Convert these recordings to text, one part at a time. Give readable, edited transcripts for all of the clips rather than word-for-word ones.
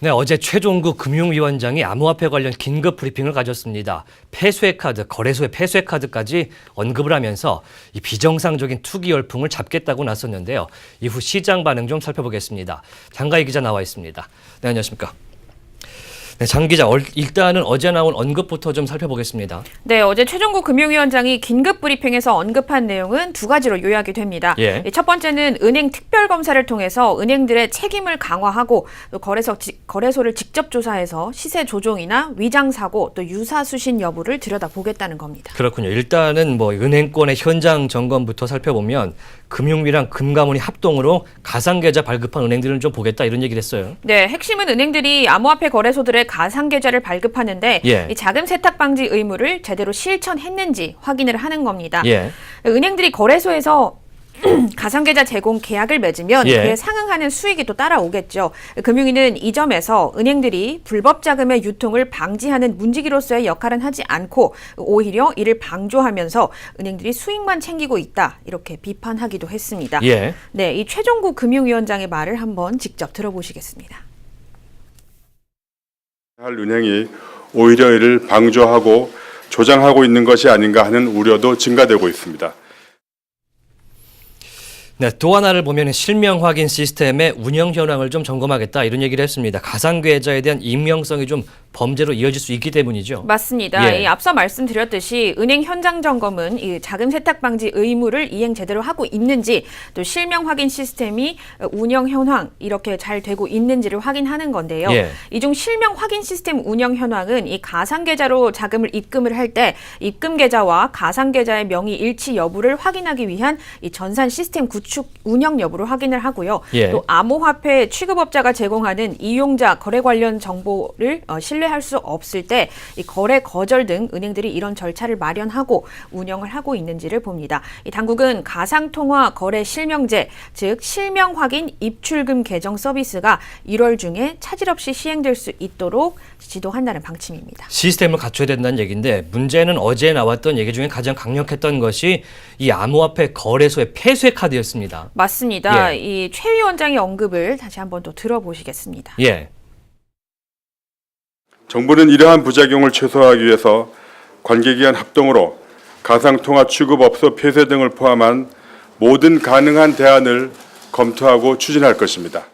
네, 어제 최종구 금융위원장이 암호화폐 관련 긴급 브리핑을 가졌습니다. 폐쇄 카드, 거래소의 폐쇄 카드까지 언급을 하면서 이 비정상적인 투기 열풍을 잡겠다고 나섰는데요. 이후 시장 반응 좀 살펴보겠습니다. 장가희 기자 나와 있습니다. 네, 안녕하십니까? 네, 장 기자, 일단은 어제 나온 언급부터 좀 살펴보겠습니다. 네, 어제 최종구 금융위원장이 긴급 브리핑에서 언급한 내용은 두 가지로 요약이 됩니다. 첫 번째는 은행 특별검사를 통해서 은행들의 책임을 강화하고 또 거래소를 직접 조사해서 시세 조종이나 위장 사고 또 유사 수신 여부를 들여다보겠다는 겁니다. 그렇군요. 일단은 은행권의 현장 점검부터 살펴보면 금융위랑 금감원이 합동으로 가상계좌 발급한 은행들은 좀 보겠다 이런 얘기를 했어요. 네, 핵심은 은행들이 암호화폐 거래소들의 가상계좌를 발급하는데 이 자금 세탁 방지 의무를 제대로 실천했는지 확인을 하는 겁니다. 은행들이 거래소에서 가상계좌 제공 계약을 맺으면 그에 상응하는 수익이 또 따라오겠죠. 금융위는 이 점에서 은행들이 불법 자금의 유통을 방지하는 문지기로서의 역할은 하지 않고 오히려 이를 방조하면서 은행들이 수익만 챙기고 있다 이렇게 비판하기도 했습니다. 네, 이 최종구 금융위원장의 말을 한번 직접 들어보시겠습니다. 할 은행이 오히려 이를 방조하고 조장하고 있는 것이 아닌가 하는 우려도 증가되고 있습니다. 네, 또 하나를 보면 실명 확인 시스템의 운영 현황을 좀 점검하겠다 이런 얘기를 했습니다. 가상계좌에 대한 익명성이 좀 범죄로 이어질 수 있기 때문이죠. 맞습니다. 앞서 말씀드렸듯이 은행 현장 점검은 이 자금 세탁 방지 의무를 이행 제대로 하고 있는지 또 실명 확인 시스템이 운영 현황 이렇게 잘 되고 있는지를 확인하는 건데요. 이 중 실명 확인 시스템 운영 현황은 이 가상계좌로 자금을 입금을 할 때 입금 계좌와 가상계좌의 명의 일치 여부를 확인하기 위한 이 전산 시스템 구축 운영 여부를 확인을 하고요. 또 암호화폐 취급업자가 제공하는 이용자 거래 관련 정보를 신뢰할 수 없을 때 이 거래 거절 등 은행들이 이런 절차를 마련하고 운영을 하고 있는지를 봅니다. 이 당국은 가상통화 거래 실명제, 즉 실명 확인 입출금 계정 서비스가 1월 중에 차질 없이 시행될 수 있도록 지도한다는 방침입니다. 시스템을 갖춰야 된다는 얘기인데 문제는 어제 나왔던 얘기 중에 가장 강력했던 것이 이 암호화폐 거래소의 폐쇄 카드였습니다. 맞습니다. 이 최 위원장의 언급을 다시 한번 또 들어보시겠습니다. 정부는 이러한 부작용을 최소화하기 위해서 관계기관 합동으로 가상통화 취급업소 폐쇄 등을 포함한 모든 가능한 대안을 검토하고 추진할 것입니다.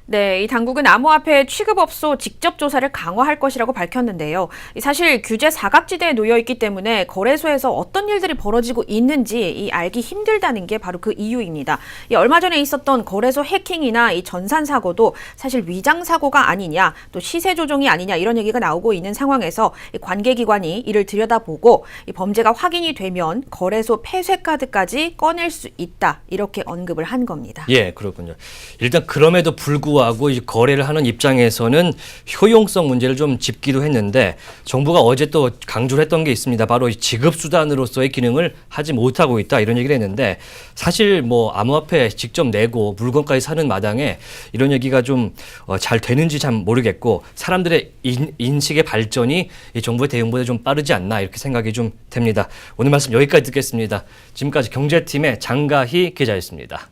네, 이 당국은 암호화폐 취급업소 직접 조사를 강화할 것이라고 밝혔는데요. 사실 규제 사각지대에 놓여 있기 때문에 거래소에서 어떤 일들이 벌어지고 있는지 알기 힘들다는 게 바로 그 이유입니다. 얼마 전에 있었던 거래소 해킹이나 이 전산 사고도 사실 위장 사고가 아니냐, 또 시세 조종이 아니냐 이런 얘기가 나오고 있는 상황에서 관계기관이 이를 들여다보고 범죄가 확인이 되면 거래소 폐쇄 카드까지 꺼낼 수 있다 이렇게 언급을 한 겁니다. 그렇군요. 일단 그럼에도 불구하고 이 거래를 하는 입장에서는 효용성 문제를 좀 짚기도 했는데 정부가 어제 또 강조를 했던 게 있습니다. 바로 이 지급수단으로서의 기능을 하지 못하고 있다 이런 얘기를 했는데 사실 암호화폐 직접 내고 물건까지 사는 마당에 이런 얘기가 좀 잘 되는지 참 모르겠고 사람들의 인식의 발전이 이 정부의 대응보다 좀 빠르지 않나 이렇게 생각이 좀 됩니다. 오늘 말씀 여기까지 듣겠습니다. 지금까지 경제팀의 장가희 기자였습니다.